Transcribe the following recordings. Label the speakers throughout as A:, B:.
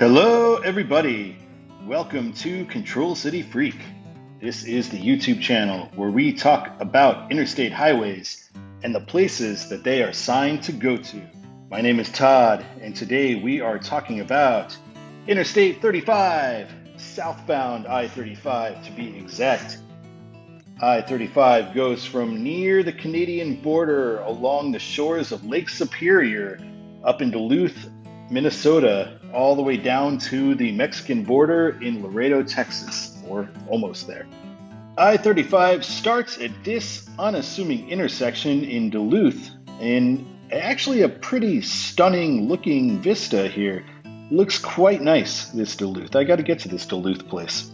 A: Hello, everybody. Welcome to Control City Freak. This is the YouTube channel where we talk about interstate highways and the places that they are signed to go to. My name is Todd, and today we are talking about Interstate 35, southbound I-35 to be exact. I-35 goes from near the Canadian border along the shores of Lake Superior up in Duluth, Minnesota, all the way down to the Mexican border in Laredo, Texas, or almost there. I-35 starts at this unassuming intersection in Duluth, and actually a pretty stunning looking vista here. Looks quite nice, this Duluth. I got to get to this Duluth place.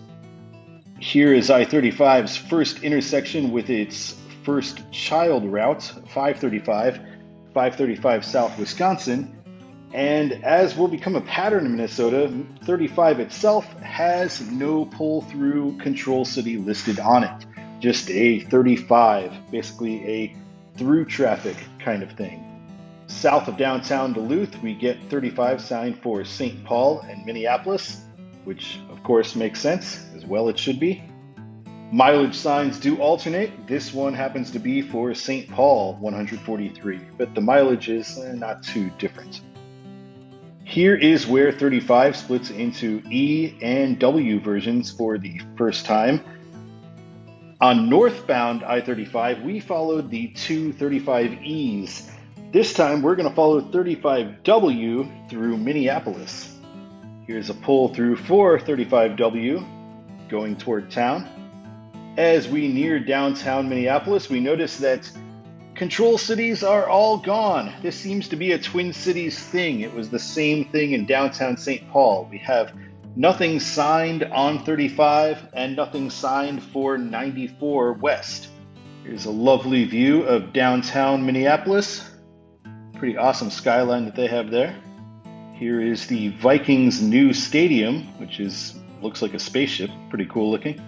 A: Here is I-35's first intersection with its first child route, 535 South Wisconsin. And as will become a pattern in Minnesota, 35 itself has no pull-through control city listed on it. Just a 35, basically a through traffic kind of thing. South of downtown Duluth, we get 35 signed for St. Paul and Minneapolis, which of course makes sense, as well it should be. Mileage signs do alternate. This one happens to be for St. Paul, 143, but the mileage is not too different. Here is where 35 splits into E and W versions for the first time. On northbound I-35, we followed the two 35Es. This time we're going to follow 35W through Minneapolis. Here's a pull through for 35W going toward town. As we near downtown Minneapolis, we notice that control cities are all gone. This seems to be a Twin Cities thing. It was the same thing in downtown St. Paul. We have nothing signed on 35 and nothing signed for 94 West. Here's a lovely view of downtown Minneapolis. Pretty awesome skyline that they have there. Here is the Vikings New Stadium, which looks like a spaceship. Pretty cool looking.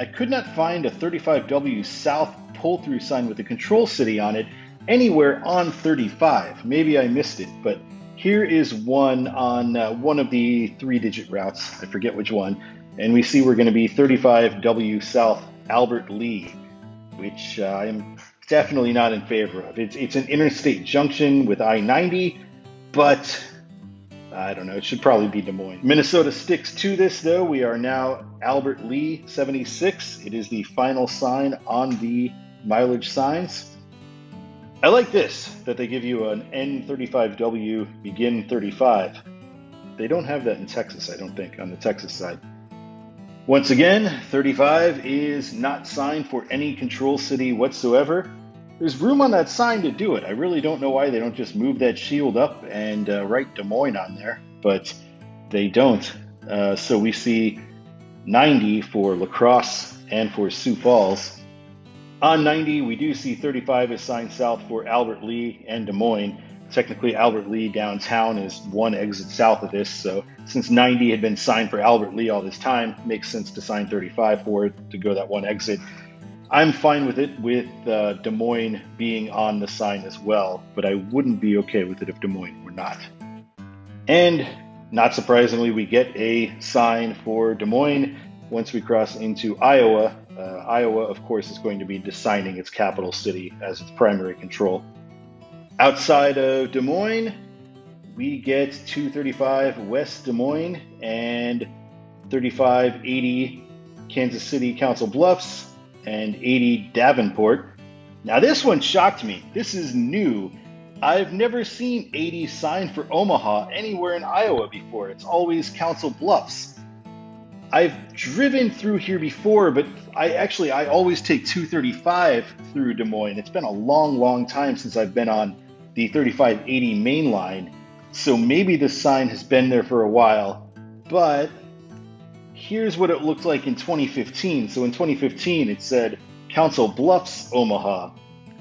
A: I could not find a 35W South pull-through sign with a control city on it anywhere on 35. Maybe I missed it, but here is one on one of the three-digit routes. I forget which one. And we see we're going to be 35W South Albert Lee, which I'm definitely not in favor of. It's an interstate junction with I-90, but I don't know, it should probably be Des Moines. Minnesota sticks to this though. We are now Albert Lee 76. It is the final sign on the mileage signs. I like this, that they give you an N35W begin 35. They don't have that in Texas, I don't think, on the Texas side. Once again, 35 is not signed for any control city whatsoever. There's room on that sign to do it. I really don't know why they don't just move that shield up and write Des Moines on there, but they don't. So we see 90 for La Crosse and for Sioux Falls. On 90, we do see 35 is signed south for Albert Lee and Des Moines. Technically, Albert Lee downtown is one exit south of this, so since 90 had been signed for Albert Lee all this time, it makes sense to sign 35 for it to go that one exit. I'm fine with it with Des Moines being on the sign as well, but I wouldn't be okay with it if Des Moines were not. And not surprisingly, we get a sign for Des Moines once we cross into Iowa. Iowa, of course, is going to be designing its capital city as its primary control. Outside of Des Moines, we get 235 West Des Moines and 3580 Kansas City Council Bluffs and 80 Davenport. Now this one shocked me. This is new. I've never seen 80 signed for Omaha anywhere in Iowa before. It's always Council Bluffs. I've driven through here before, but I always take 235 through Des Moines. It's been a long time since I've been on the 3580 main line. So maybe this sign has been there for a while, but here's what it looked like in 2015. So in 2015, it said Council Bluffs, Omaha.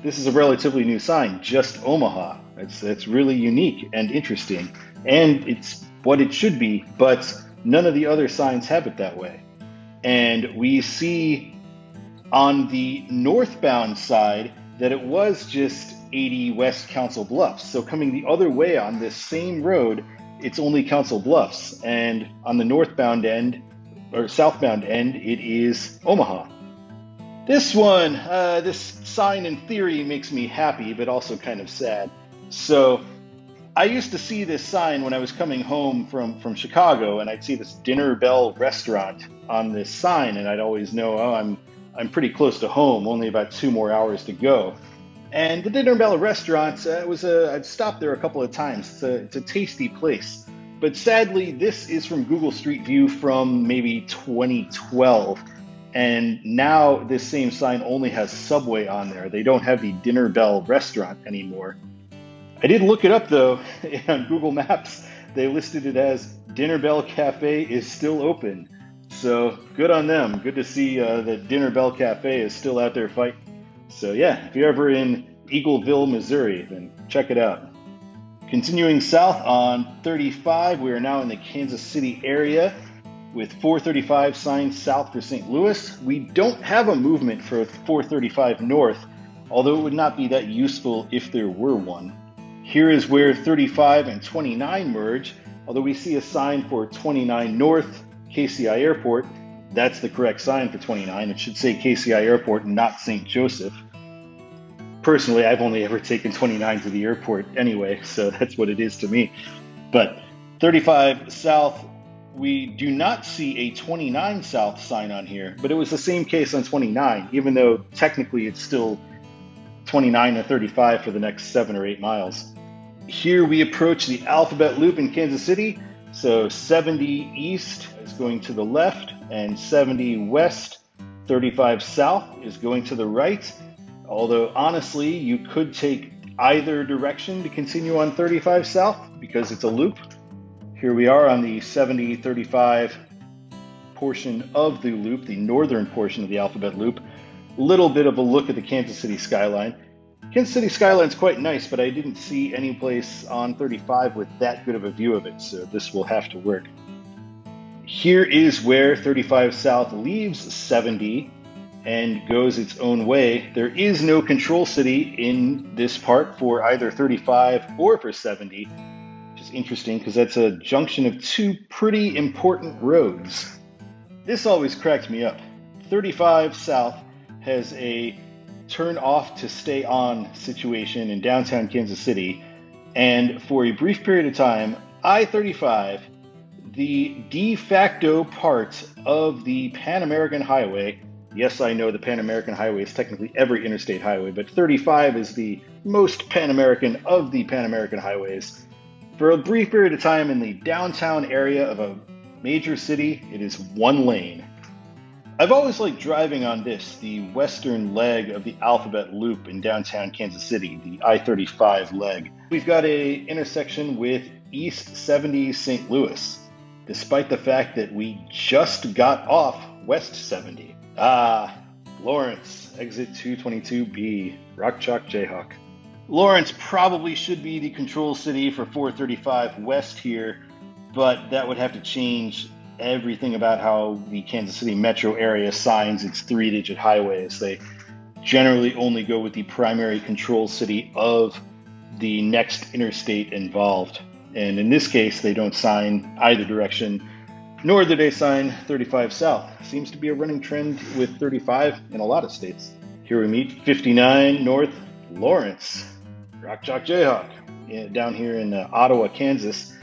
A: This is a relatively new sign, just Omaha. It's really unique and interesting, and it's what it should be, but none of the other signs have it that way. And we see on the northbound side that it was just 80 West Council Bluffs. So coming the other way on this same road, it's only Council Bluffs. And on the northbound end, or southbound end, it is Omaha. This one, this sign in theory makes me happy, but also kind of sad. So I used to see this sign when I was coming home from Chicago, and I'd see this Dinner Bell restaurant on this sign, and I'd always know, oh, I'm pretty close to home, only about 2 more hours to go. And the Dinner Bell restaurant I'd stopped there a couple of times. It's a tasty place. But sadly, this is from Google Street View from maybe 2012. And now this same sign only has Subway on there. They don't have the Dinner Bell restaurant anymore. I did look it up though on Google Maps. They listed it as Dinner Bell Cafe is still open. So good on them. Good to see that Dinner Bell Cafe is still out there fighting. So yeah, if you're ever in Eagleville, Missouri, then check it out. Continuing south on 35, we are now in the Kansas City area with 435 signed south for St. Louis. We don't have a movement for 435 north, although it would not be that useful if there were one. Here is where 35 and 29 merge, although we see a sign for 29 north, KCI Airport. That's the correct sign for 29. It should say KCI Airport, not St. Joseph. Personally, I've only ever taken 29 to the airport anyway, so that's what it is to me. But 35 south, we do not see a 29 south sign on here, but it was the same case on 29, even though technically it's still 29 or 35 for the next 7 or 8 miles. Here we approach the Alphabet Loop in Kansas City. So 70 east is going to the left and 70 west, 35 south is going to the right. Although honestly, you could take either direction to continue on 35 south because it's a loop. Here we are on the 70-35 portion of the loop, the northern portion of the Alphabet Loop. A little bit of a look at the Kansas City skyline. Kansas City skyline's quite nice, but I didn't see any place on 35 with that good of a view of it, so this will have to work. Here is where 35 south leaves 70 and goes its own way. There is no control city in this part for either 35 or for 70, which is interesting because that's a junction of 2 pretty important roads. This always cracks me up. 35 south has a turn off to stay on situation in downtown Kansas City, and for a brief period of time, I-35, the de facto part of the Pan American Highway. Yes, I know the Pan American Highway is technically every interstate highway, but 35 is the most Pan American of the Pan American highways. For a brief period of time in the downtown area of a major city, it is 1 lane. I've always liked driving on this, the western leg of the Alphabet Loop in downtown Kansas City, the I-35 leg. We've got an intersection with East 70 St. Louis, despite the fact that we just got off West 70. Lawrence, exit 222B, Rock Chalk Jayhawk. Lawrence probably should be the control city for 435 West here, but that would have to change everything about how the Kansas City metro area signs its 3-digit highways. They generally only go with the primary control city of the next interstate involved. And in this case, they don't sign either direction, nor do they sign 35 south. Seems to be a running trend with 35 in a lot of states. Here we meet 59 north, Lawrence, Rock Chalk Jayhawk, down here in Ottawa, Kansas.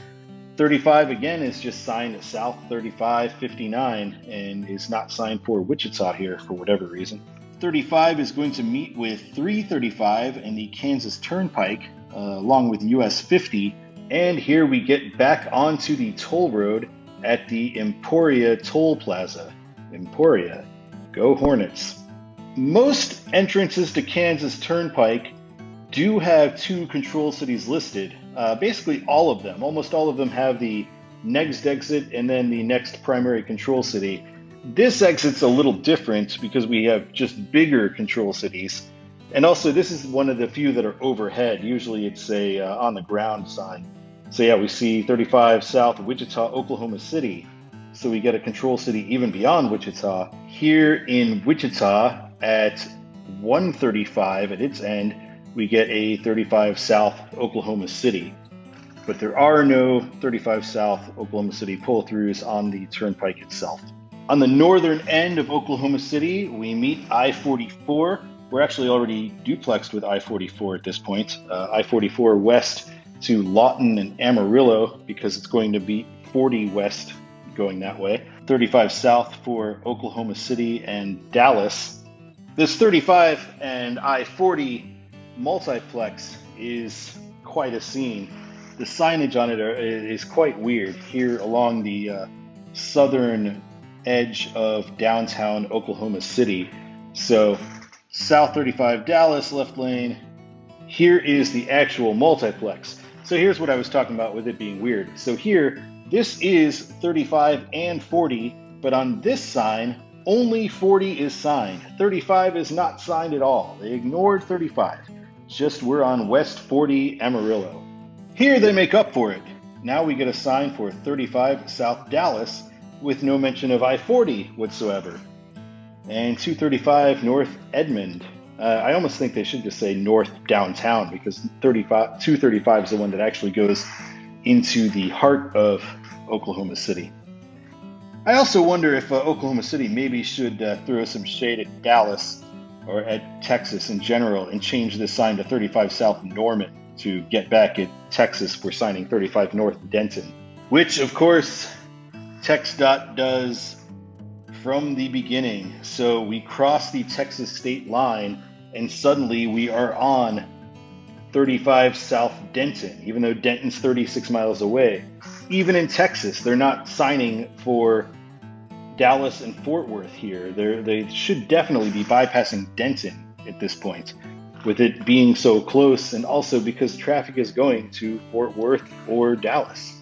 A: 35 again is just signed south 35, 59, and is not signed for Wichita here for whatever reason. 35 is going to meet with 335 and the Kansas Turnpike, along with US 50. And here we get back onto the toll road at the Emporia Toll Plaza. Emporia, go Hornets. Most entrances to Kansas Turnpike do have 2 control cities listed. Basically all of them, almost all of them have the next exit and then the next primary control city. This exit's a little different because we have just bigger control cities. And also this is one of the few that are overhead. Usually it's a on the ground sign. So yeah, we see 35 south, Wichita, Oklahoma City. So we get a control city even beyond Wichita. Here in Wichita at 135 at its end, we get a 35 south, Oklahoma City. but there are no 35 South Oklahoma City pull-throughs on the turnpike itself. On the northern end of Oklahoma City, we meet I-44. We're actually already duplexed with I-44 at this point. I-44 west to Lawton and Amarillo, because it's going to be 40 west going that way. 35 south for Oklahoma City and Dallas. This 35 and I-40 multiplex is quite a scene. The signage on it is quite weird here along the southern edge of downtown Oklahoma City. So South 35 Dallas, left lane. Here is the actual multiplex. So here's what I was talking about with it being weird. So here, this is 35 and 40, but on this sign, only 40 is signed. 35 is not signed at all. They ignored 35. Just we're on West 40 Amarillo. Here they make up for it. Now we get a sign for 35 South Dallas with no mention of I-40 whatsoever. And 235 North Edmond. I almost think they should just say North Downtown, because 235 is the one that actually goes into the heart of Oklahoma City. I also wonder if Oklahoma City maybe should throw some shade at Dallas or at Texas in general and change this sign to 35 South Norman to get back at Texas for signing 35 North Denton, which of course TxDOT does from the beginning. So we cross the Texas state line and suddenly we are on 35 South Denton, even though Denton's 36 miles away. Even in Texas, they're not signing for Dallas and Fort Worth here. They should definitely be bypassing Denton at this point, with it being so close, and also because traffic is going to Fort Worth or Dallas.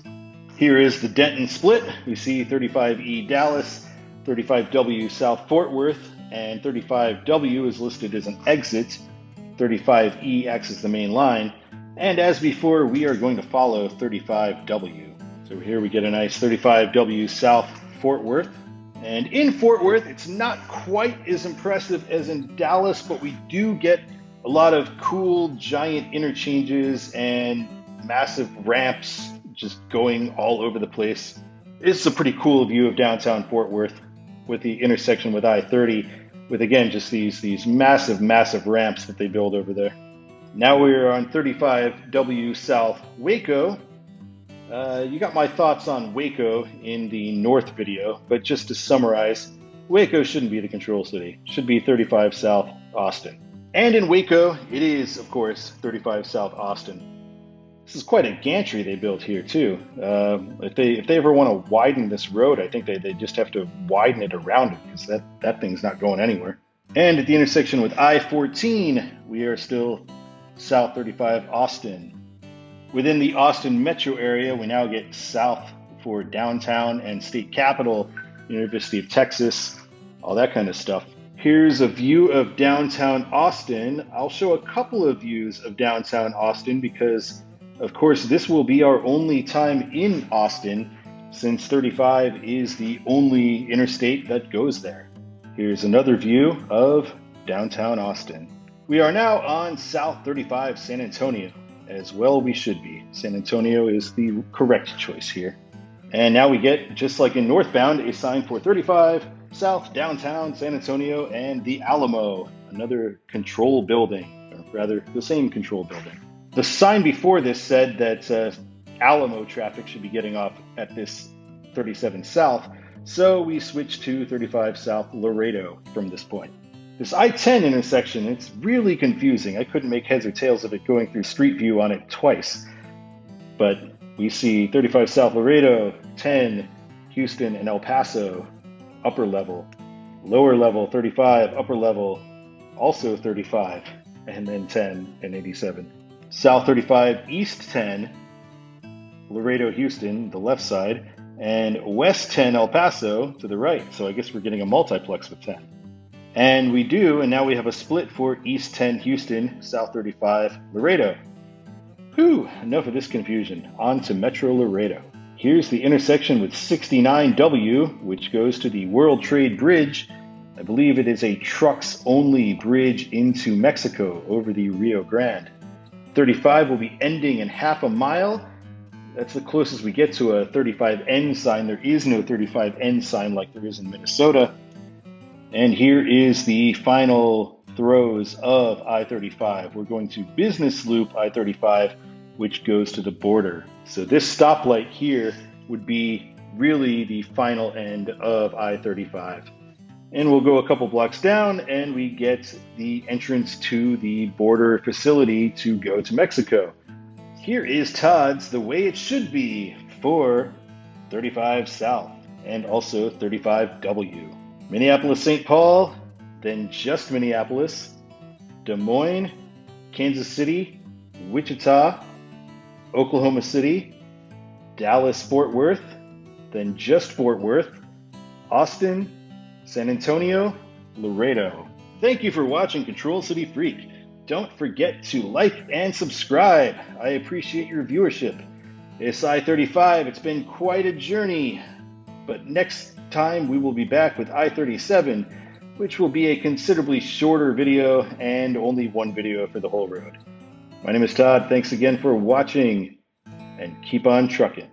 A: Here is the Denton Split. We see 35E Dallas, 35W South Fort Worth, and 35W is listed as an exit. 35E acts as the main line. And as before, we are going to follow 35W. So here we get a nice 35W South Fort Worth. And in Fort Worth, it's not quite as impressive as in Dallas, but we do get a lot of cool giant interchanges and massive ramps just going all over the place. It's a pretty cool view of downtown Fort Worth with the intersection with I-30, with again just these massive ramps that they build over there. Now we're on 35W South Waco. You got my thoughts on Waco in the North video, but just to summarize, Waco shouldn't be the control city. It should be 35 South Austin. And in Waco, it is, of course, 35 South Austin. This is quite a gantry they built here, too. If they ever want to widen this road, I think they just have to widen it around it, because that thing's not going anywhere. And at the intersection with I-14, we are still South 35 Austin. Within the Austin metro area, we now get south for downtown and state capital, University of Texas, all that kind of stuff. Here's a view of downtown Austin. I'll show a couple of views of downtown Austin because, of course, this will be our only time in Austin since 35 is the only interstate that goes there. Here's another view of downtown Austin. We are now on South 35 San Antonio. As well we should be. San Antonio is the correct choice here. And now we get, just like in Northbound, a sign for 35 South Downtown San Antonio and the Alamo, another control building, or rather the same control building. The sign before this said that Alamo traffic should be getting off at this 37 South, so we switched to 35 South Laredo from this point. This I-10 intersection, it's really confusing. I couldn't make heads or tails of it going through Street View on it twice. But we see 35 South Laredo, 10, Houston, and El Paso, upper level. Lower level, 35, upper level, also 35, and then 10 and 87. South 35, East 10, Laredo, Houston, the left side, and West 10, El Paso, to the right. So I guess we're getting a multiplex with 10. And we do, and now we have a split for East 10 Houston, South 35 Laredo. Whew, enough of this confusion. On to Metro Laredo. Here's the intersection with 69W, which goes to the World Trade Bridge. I believe it is a trucks-only bridge into Mexico over the Rio Grande. 35 will be ending in half a mile, That's the closest we get to a 35N sign. There is no 35N sign like there is in Minnesota. And here is the final throws of I-35. We're going to business loop I-35, which goes to the border. So this stoplight here would be really the final end of I-35. And we'll go a couple blocks down and we get the entrance to the border facility to go to Mexico. Here is Todd's The Way It Should Be for 35 South and also 35W. Minneapolis-St. Paul, then just Minneapolis, Des Moines, Kansas City, Wichita, Oklahoma City, Dallas-Fort Worth, then just Fort Worth, Austin, San Antonio, Laredo. Thank you for watching Control City Freak. Don't forget to like and subscribe. I appreciate your viewership. It's I-35. It's been quite a journey. But next time we will be back with I-37, which will be a considerably shorter video and only one video for the whole road. My name is Todd. Thanks again for watching and keep on trucking.